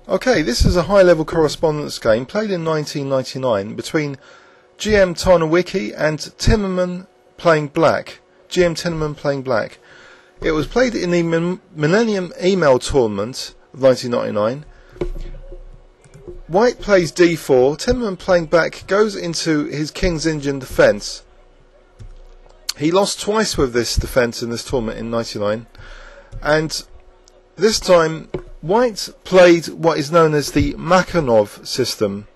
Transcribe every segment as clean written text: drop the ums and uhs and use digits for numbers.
Okay, this is a high-level correspondence game played in 1999 between GM Tarnowiecki and Timmerman playing black. GM Timmerman playing black. It was played in the Millennium Email Tournament of 1999. White plays d4. Timmerman playing black goes into his King's Indian defence. He lost twice with this defence in this tournament in 99, and this time White played what is known as the Makarov system,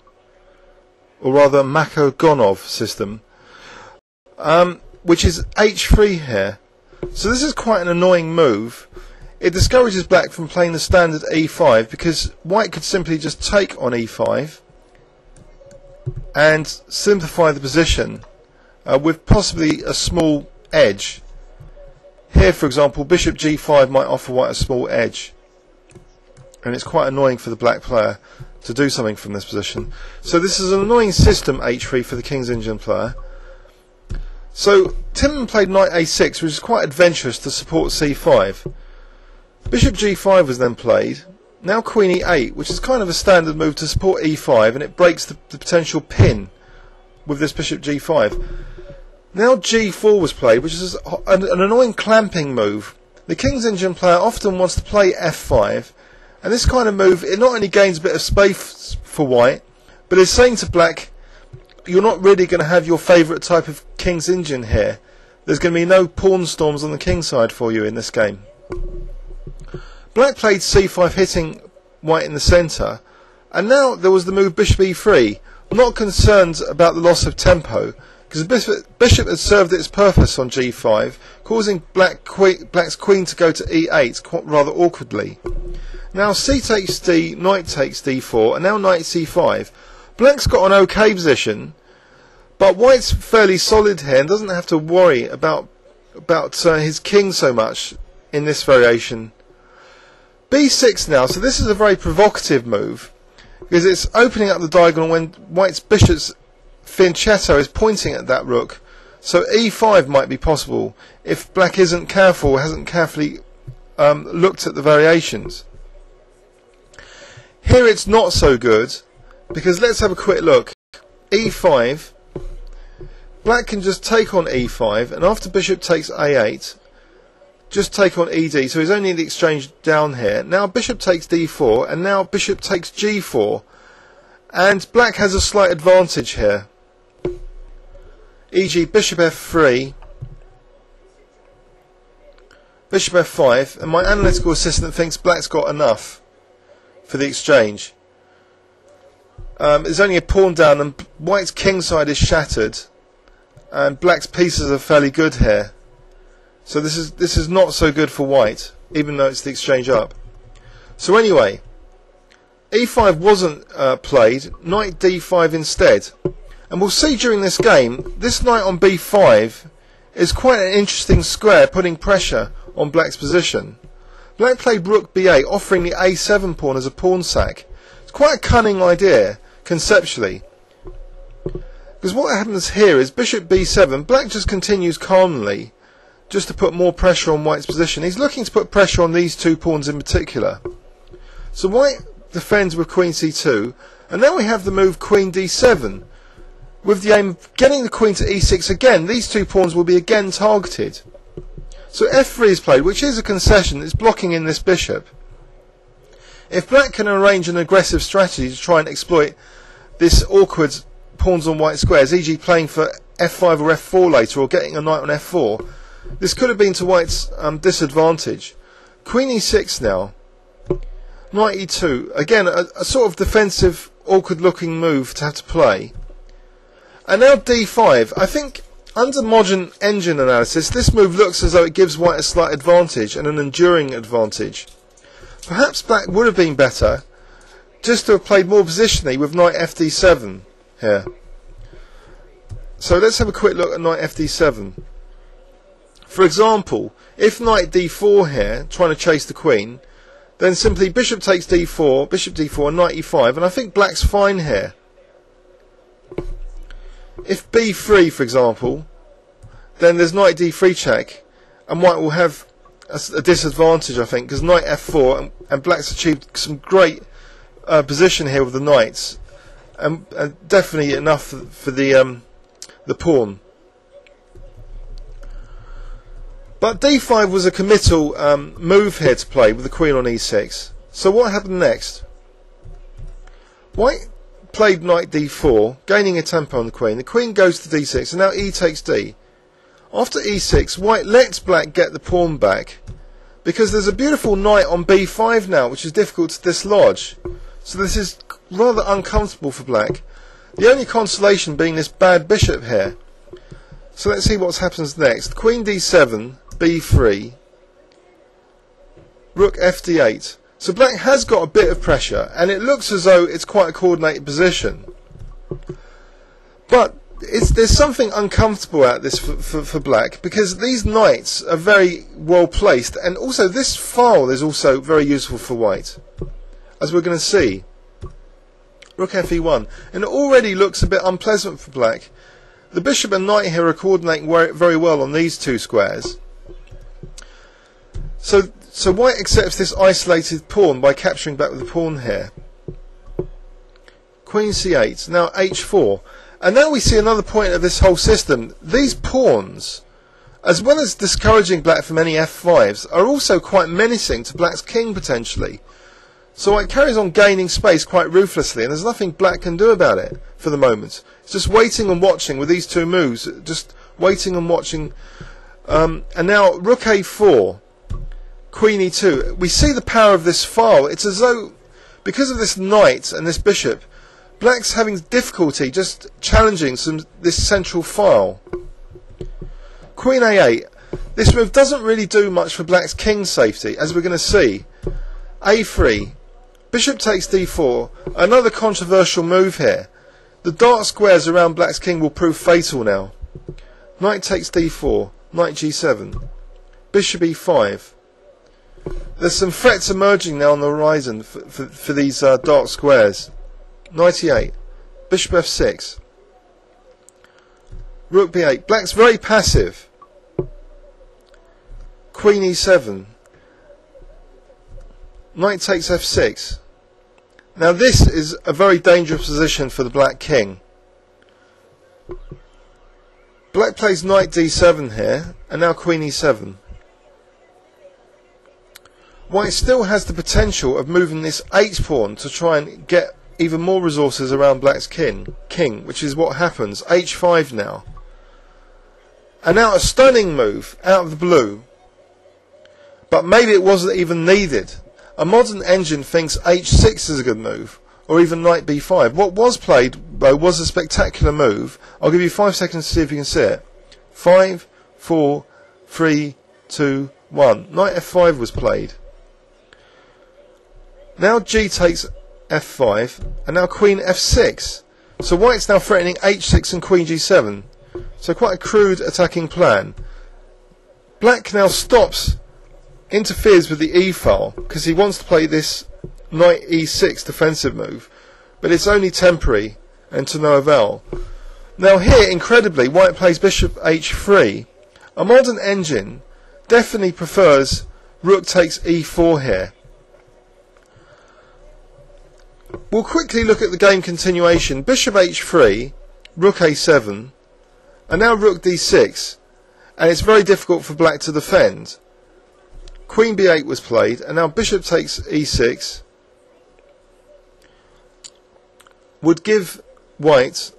or rather Makarov system, which is h3 here. So this is quite an annoying move. It discourages black from playing the standard e5 because white could simply just take on e5 and simplify the position with possibly a small edge. Here, for example, bishop g5 might offer white a small edge, and it's quite annoying for the black player to do something from this position. So this is an annoying system, h3, for the King's Indian player. So Timmerman played knight a6, which is quite adventurous to support c5. Bishop g5 was then played. Now queen e8, which is kind of a standard move to support e5, and it breaks the potential pin with this bishop g5. Now g4 was played, which is an annoying clamping move. The King's Indian player often wants to play f5, and this kind of move, it not only gains a bit of space for white, but is saying to black, you're not really going to have your favourite type of King's Indian here. There's going to be no pawn storms on the king side for you in this game. Black played c5, hitting white in the centre, and now there was the move bishop e3. I'm not concerned about the loss of tempo, because the bishop had served its purpose on g5, causing black's queen to go to e8 quite rather awkwardly. Now c takes d, knight takes d4, and now knight c5. Black's got an okay position, but white's fairly solid here and doesn't have to worry about his king so much in this variation. b6 now, so this is a very provocative move because it's opening up the diagonal when white's bishop's fianchetto is pointing at that rook. So e5 might be possible if black isn't careful, hasn't carefully looked at the variations. Here it's not so good, because let's have a quick look. e5, black can just take on e5, and after bishop takes a8, just take on ed, so he's only in the exchange down here. Now bishop takes d4, and now bishop takes g4, and black has a slight advantage here, e.g. bishop f3, bishop f5, and my analytical assistant thinks black's got enough for the exchange. There's only a pawn down, and white's king side is shattered, and black's pieces are fairly good here. So this is not so good for white, even though it's the exchange up. So anyway, e5 wasn't played, knight d5 instead. And we'll see during this game, this knight on b5 is quite an interesting square, putting pressure on black's position. Black played rook b8, offering the a7 pawn as a pawn sack. It's quite a cunning idea, conceptually. Because what happens here is bishop b7, black just continues calmly, just to put more pressure on white's position. He's looking to put pressure on these two pawns in particular. So white defends with queen c2, and now we have the move queen d7, with the aim of getting the queen to e6 again. These two pawns will be again targeted. So f3 is played, which is a concession. It's blocking in this bishop. If black can arrange an aggressive strategy to try and exploit this awkward pawns on white squares, e.g. playing for f5 or f4 later, or getting a knight on f4, this could have been to white's disadvantage. Queen e6 now. Knight e2. Again, a sort of defensive, awkward looking move to have to play. And now d5. I think under modern engine analysis, this move looks as though it gives white a slight advantage and an enduring advantage. Perhaps black would have been better just to have played more positionally with knight fd7 here. So let's have a quick look at knight fd7. For example, if knight d4 here, trying to chase the queen, then simply bishop takes d4, bishop d4, and knight e5, and I think black's fine here. If b3, for example, then there's knight d3 check, and white will have a disadvantage, I think, because knight f4, and black's achieved some great position here with the knights, and definitely enough for the pawn. But d5 was a committal move here to play with the queen on e6. So what happened next? White played knight d4, gaining a tempo on the queen. The queen goes to d6, and now e takes d. After e6, white lets black get the pawn back, because there's a beautiful knight on b5 now, which is difficult to dislodge. So this is rather uncomfortable for black. The only consolation being this bad bishop here. So let's see what happens next. Queen d7, b3, rook fd8. So black has got a bit of pressure, and it looks as though it's quite a coordinated position. But there's something uncomfortable about this for black, because these knights are very well placed, and also this file is also very useful for white, as we're going to see. Rook fe1, and it already looks a bit unpleasant for black. The bishop and knight here are coordinating very well on these two squares. So white accepts this isolated pawn by capturing back with the pawn here. Queen c8, now h4. And now we see another point of this whole system. These pawns, as well as discouraging black from any f5s, are also quite menacing to black's king potentially. So white carries on gaining space quite ruthlessly, and there's nothing black can do about it for the moment. It's just waiting and watching with these two moves, just waiting and watching. And now rook a4, queen e2. We see the power of this file. It's as though, because of this knight and this bishop, black's having difficulty just challenging this central file. Queen a8. This move doesn't really do much for black's king safety, as we're going to see. a3. Bishop takes d4. Another controversial move here. The dark squares around black's king will prove fatal now. Knight takes d4. Knight g7. Bishop e5. There's some threats emerging now on the horizon for these dark squares. Knight e8. Bishop f6. Rook b8. Black's very passive. Queen e7. Knight takes f6. Now this is a very dangerous position for the black king. Black plays knight d7 here, and now queen e7. White still has the potential of moving this h pawn to try and get even more resources around black's king, which is what happens. h5 now. And now a stunning move out of the blue, but maybe it wasn't even needed. A modern engine thinks h6 is a good move, or even knight b5. What was played, though, was a spectacular move. I'll give you 5 seconds to see if you can see it. 5, 4, 3, 2, 1. Knight f5 was played. Now g takes f5, and now queen f6. So white's now threatening h6 and queen g7. So quite a crude attacking plan. Black now interferes with the e file, because he wants to play this knight e6 defensive move, but it's only temporary and to no avail. Now here, incredibly, white plays bishop h3. A modern engine definitely prefers rook takes e4 here. We'll quickly look at the game continuation. Bishop h3, rook a7, and now rook d6, and it's very difficult for black to defend. Queen b8 was played, and now bishop takes e6 would give white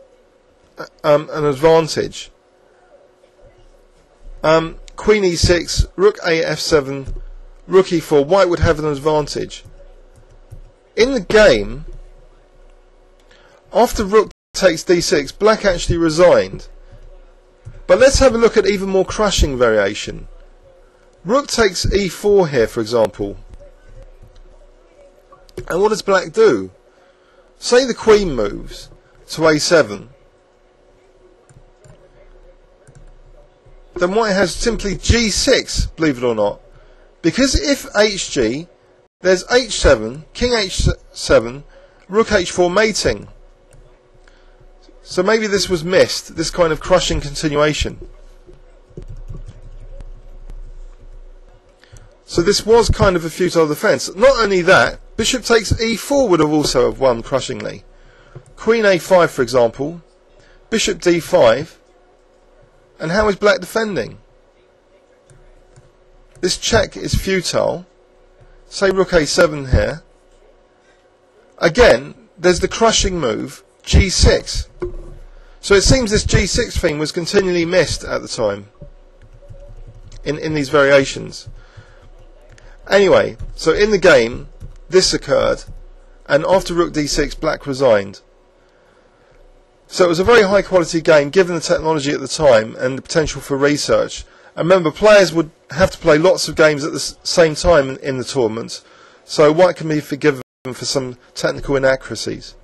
an advantage. Queen e6, rook a f7, rook e4. White would have an advantage. In the game, after rook takes d6, black actually resigned. But let's have a look at even more crushing variation. Rook takes e4 here, for example. And what does black do? Say the queen moves to a7. Then white has simply g6, believe it or not. Because if hg, there's h7, king h7, rook h4 mating. So maybe this was missed, this kind of crushing continuation. So this was kind of a futile defence. Not only that, Bishop takes e4 would have also have won crushingly. Queen a5, for example. Bishop d5. And how is black defending? This check is futile. Say rook a7 here. Again, there's the crushing move, g6. So it seems this g6 thing was continually missed at the time in these variations. Anyway, so in the game, this occurred, and after rook d6, black resigned. So it was a very high quality game given the technology at the time and the potential for research. And remember, players would have to play lots of games at the same time in the tournament, so white can be forgiven for some technical inaccuracies.